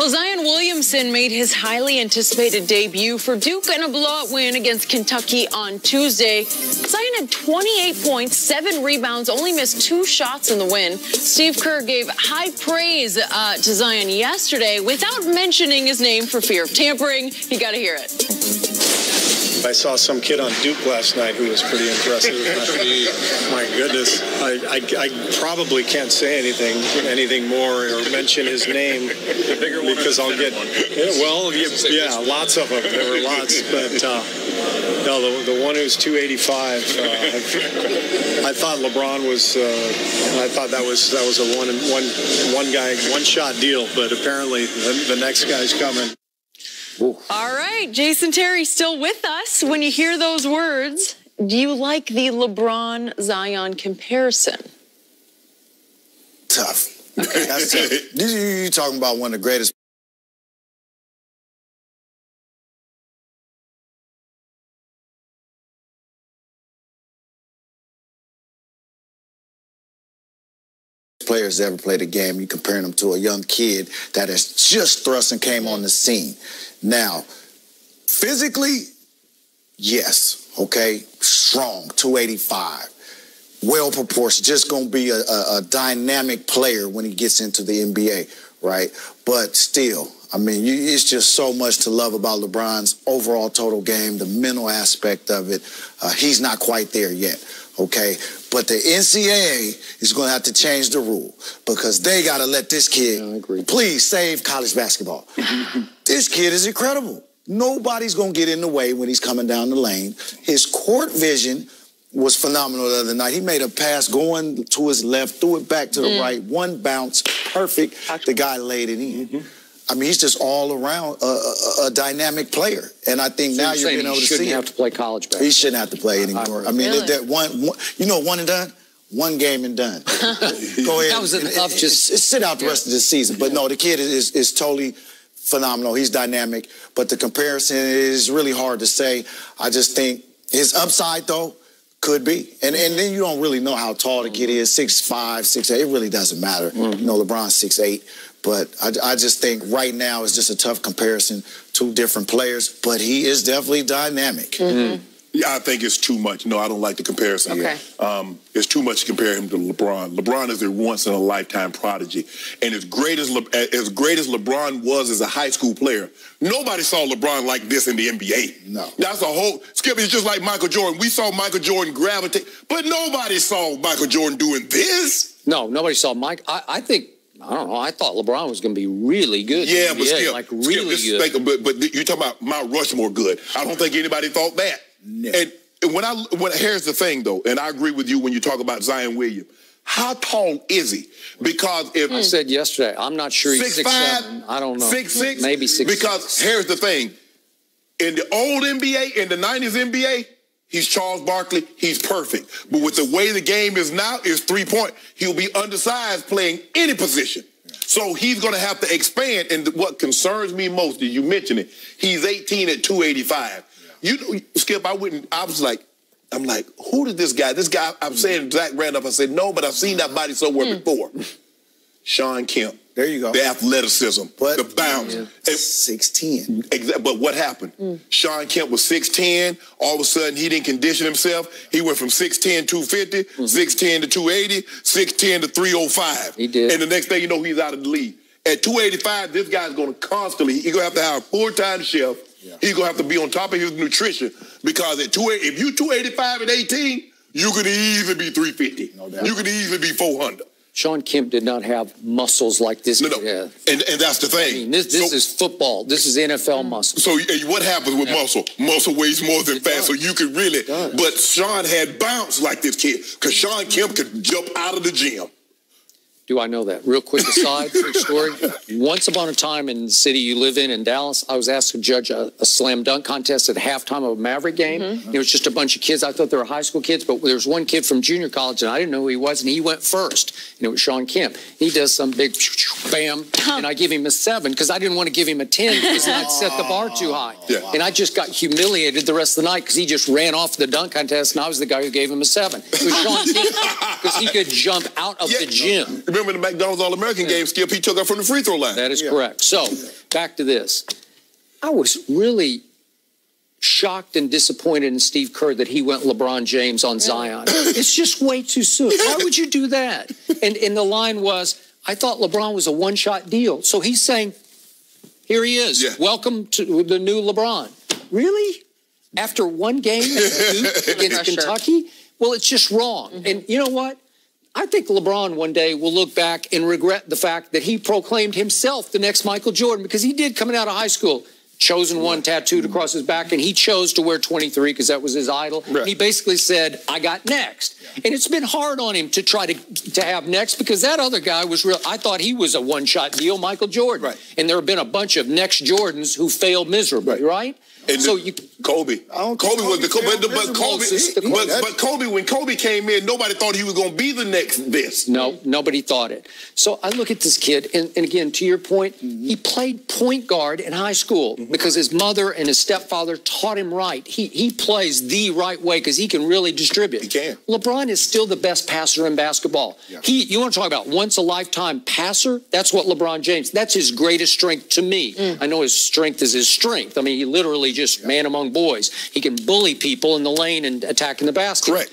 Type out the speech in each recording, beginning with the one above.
Well, Zion Williamson made his highly anticipated debut for Duke in a blowout win against Kentucky on Tuesday. Zion had 28 points, 7 rebounds, only missed 2 shots in the win. Steve Kerr gave high praise to Zion yesterday without mentioning his name for fear of tampering. You got to hear it. I saw some kid on Duke last night who was pretty impressive. My goodness, I probably can't say anything more or mention his name because I'll get. Yeah, lots of them. There were lots, but no, the one who's 285. I thought LeBron was. I thought that was a one guy, one shot deal, but apparently the next guy's coming. All right, Jason Terry still with us. When you hear those words, do you like the LeBron-Zion comparison? Tough. That's tough. You're talking about one of the greatest players that ever played a game. You comparing them to a young kid that has just thrust and came on the scene. Now, physically, yes, okay, strong, 285, well proportioned, just going to be a dynamic player when he gets into the NBA, right? But still, I mean, it's just so much to love about LeBron's overall total game, the mental aspect of it. He's not quite there yet, okay? But the NCAA is going to have to change the rule because they got to let this kid please save college basketball. This kid is incredible. Nobody's going to get in the way when he's coming down the lane. His court vision was phenomenal the other night. He made a pass going to his left, threw it back to the right, one bounce, perfect. The guy laid it in. I mean, he's just all around a dynamic player. And I think now you're being able to see it. He shouldn't have to play college basketball. He shouldn't have to play anymore. I mean, that one and done? One game and done. Go ahead. That was enough. Just sit out the rest of the season. But no, the kid is totally phenomenal. He's dynamic. But the comparison is really hard to say. I just think his upside, though, could be. And then you don't really know how tall the kid is, 6'5", 6'8". It really doesn't matter. You know, LeBron's 6'8". But I just think right now it's just a tough comparison. 2 different players. But he is definitely dynamic. Yeah, I think it's too much. No, I don't like the comparison here. It's too much to compare him to LeBron. LeBron is a once-in-a-lifetime prodigy. And as great as LeBron was as a high school player, nobody saw LeBron like this in the NBA. No. That's a whole... Skip, it's just like Michael Jordan. We saw Michael Jordan gravitate, but nobody saw Michael Jordan doing this. No, nobody saw Mike. I think... I don't know. I thought LeBron was going to be really good. Yeah, but Skip, like really good. But you're talking about Mount Rushmore good. I don't think anybody thought that. No. And here's the thing, though, and I agree with you when you talk about Zion Williamson. How tall is he? Because if I said yesterday, I'm not sure he's 6'7". I don't know. 6'6"? Maybe 6'6". Because here's the thing. In the old NBA, in the 90s NBA, he's Charles Barkley. He's perfect. But with the way the game is now, is 3-point. He'll be undersized playing any position. So he's going to have to expand. And what concerns me most is you mentioned it. He's 18 at 285. You know, Skip, I'm like, who did this guy, I'm saying Zach Randolph. I said, no, but I've seen that body somewhere before. Sean Kemp. There you go. The athleticism, the bounce. 6'10". Exactly. But what happened? Sean Kemp was 6'10". All of a sudden, he didn't condition himself. He went from 6'10", 250, 6'10 to 280, 6'10 to 305. He did. And the next thing you know, he's out of the league. At 285, this guy's going to constantly, he's going to have to hire a full-time chef. He's going to have to be on top of his nutrition because if you're 285 at 18, you could easily be 350. No doubt. You could easily be 400. Sean Kemp did not have muscles like this. No. And that's the thing. I mean, this is football. This is NFL muscle. So what happens with muscle? Muscle weighs more than fat, so you could really. But Sean had bounce like this kid because Sean Kemp could jump out of the gym. Do I know that? Real quick aside, quick story. Once upon a time in the city you live in Dallas, I was asked to judge a slam dunk contest at halftime of a Maverick game. It was just a bunch of kids. I thought they were high school kids, but there was one kid from junior college, and I didn't know who he was, and he went first. And it was Sean Kemp. He does some big bam, and I give him a 7 because I didn't want to give him a 10 because then I'd set the bar too high. And I just got humiliated the rest of the night because he just ran off the dunk contest, and I was the guy who gave him a 7. It was Sean Kemp because he could jump out of the gym. Remember the McDonald's All-American game, Skip, he took her from the free throw line. That is correct. So, back to this. I was really shocked and disappointed in Steve Kerr that he went LeBron James on Zion. It's just way too soon. Why would you do that? And the line was, I thought LeBron was a one-shot deal. So he's saying, here he is. Yeah. Welcome to the new LeBron. Really? After one game against Kentucky? Well, it's just wrong. And you know what? I think LeBron one day will look back and regret the fact that he proclaimed himself the next Michael Jordan, because he did coming out of high school. Chosen one tattooed across his back, and he chose to wear 23 because that was his idol. Right. He basically said, I got next. Yeah. And it's been hard on him to try to have next, because that other guy was real. I thought he was a one-shot deal, Michael Jordan. Right. And there have been a bunch of next Jordans who failed miserably, right? And so Kobe was the but Kobe, when Kobe came in, nobody thought he was going to be the next this. No, nobody thought it. So I look at this kid, and again, to your point, he played point guard in high school because his mother and his stepfather taught him right. He plays the right way because he can really distribute. He can. LeBron is still the best passer in basketball. Yeah. You want to talk about once a lifetime passer? That's what LeBron James. That's his greatest strength to me. I know his strength is his strength. I mean, he literally just man among boys. He can bully people in the lane and attack in the basket. Correct.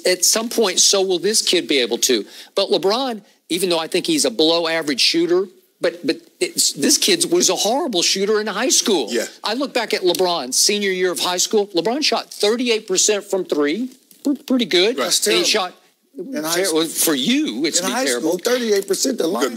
At some point, so will this kid be able to. But LeBron, even though I think he's a below-average shooter, but this kid was a horrible shooter in high school. Yeah. I look back at LeBron's senior year of high school. LeBron shot 38% from three. Pretty good. Right. And he shot... For you, it's terrible. 38% the line.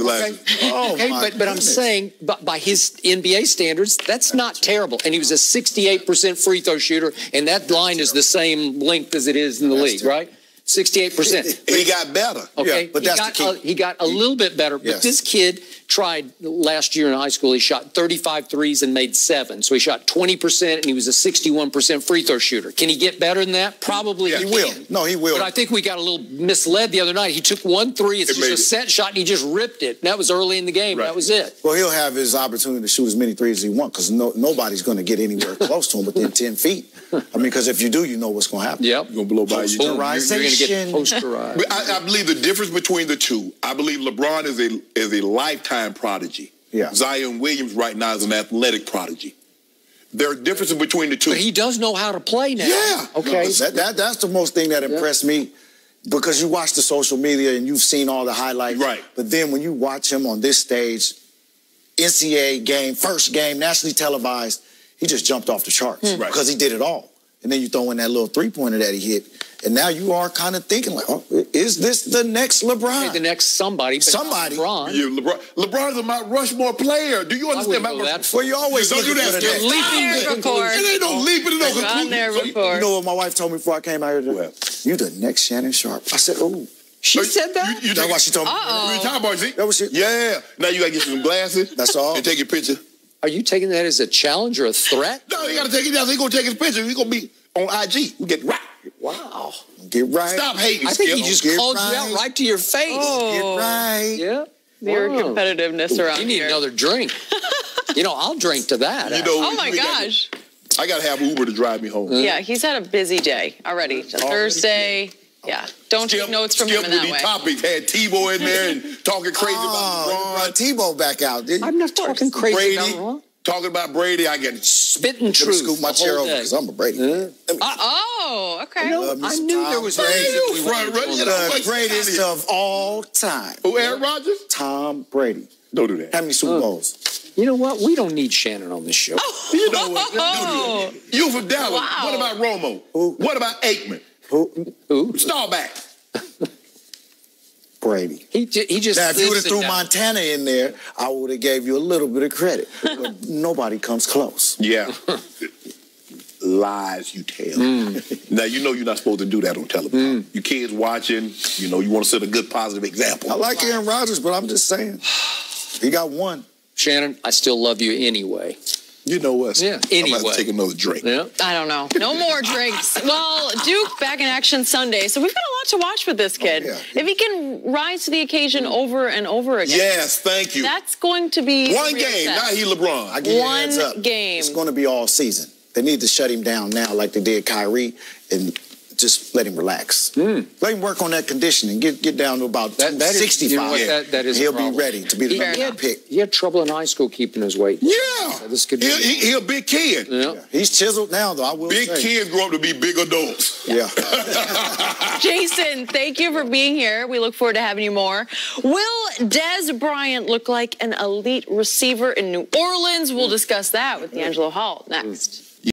But I'm saying, by his NBA standards, that's not terrible. And he was a 68% free throw shooter, and that line is the same length as it is in the league, right? 68%. He got better. Okay, yeah, but that's the key. He got a little bit better. But this kid tried last year in high school. He shot 35 threes and made 7. So he shot 20%, and he was a 61% free throw shooter. Can he get better than that? Probably he will. No, he will. But I think we got a little misled the other night. He took 1 3. It's just a set shot, and he just ripped it. And that was early in the game. Right. That was it. Well, he'll have his opportunity to shoot as many threes as he wants, because nobody's going to get anywhere close to him within 10 feet. I mean, because if you do, you know what's going to happen. Yep. You're going to blow by you. You're going to get posterized. But I believe the difference between the two, I believe LeBron is a lifetime prodigy. Yeah. Zion Williams right now is an athletic prodigy. There are differences between the two. But he does know how to play now. Yeah. Okay. That's the most thing that impressed me, because you watch the social media and you've seen all the highlights. Right. But then when you watch him on this stage, NCAA game, first game, nationally televised, he just jumped off the charts because he did it all. And then you throw in that little three-pointer that he hit. And now you are kind of thinking, like, oh, is this the next LeBron? The next somebody. Somebody. LeBron. LeBron is a Mount Rushmore player. Do you understand Mount Rushmore? Well, you always don't do that. It ain't no leap. It ain't there before. You know what my wife told me before I came out here? You the next Shannon Sharp. I said, oh. She said that? That's why she told me. That was it. Yeah. Now you got to get some glasses. That's all. And take your picture. Are you taking that as a challenge or a threat? No, you got to take it down. He's going to take his picture. He's going to be on IG. We get right. Wow. Get right. Stop hating, I think Skip. he just called you out right to your face. Get right. Yeah. Your competitiveness around You need here. another drink. I'll drink to that. Oh, my gosh. I got to have Uber to drive me home. Yeah, he's had a busy day already. Thursday. Yeah, don't take notes from him in that way. Topics had Tebow in there and talking crazy about LeBron. Tebow back out, didn't you? I'm not talking crazy about LeBron. Talking about Brady, I get spitting truth. Scoop my chair over because I'm a Brady. Okay. I knew there was the greatest of all time. Who, Aaron Rodgers? Tom Brady. Don't do that. How many Super Bowls? You know what? We don't need Shannon on this show. You know what? You from Dallas. Wow. What about Romo? Who? What about Aikman? Who? Starback. Brady. He just. Now, if you would have threw Montana in there, I would have gave you a little bit of credit. But nobody comes close. Yeah. Lies you tell. Now, you know you're not supposed to do that on television. You kids watching, you want to set a good, positive example. I like Aaron Rodgers, but I'm just saying. He got one. Shannon, I still love you anyway. You know what? Yeah. I'm about to take another drink. Yeah. I don't know. No more drinks. Well, Duke back in action Sunday, so we've got a lot to watch with this kid. If he can rise to the occasion over and over again. Yes, thank you. That's going to be one game. Now he LeBron. I give you one heads up. game. It's going to be all season. They need to shut him down now like they did Kyrie and just let him relax. Let him work on that conditioning. Get down to about 265. You know what, that is he'll be ready to be the number one pick. He had trouble in high school keeping his weight. Yeah. So this could be He a big kid. Yeah. He's chiseled now, though, I will say. Big kids grow up to be big adults. Yeah. Jason, thank you for being here. We look forward to having you more. Will Des Bryant look like an elite receiver in New Orleans? We'll discuss that with D'Angelo Hall next.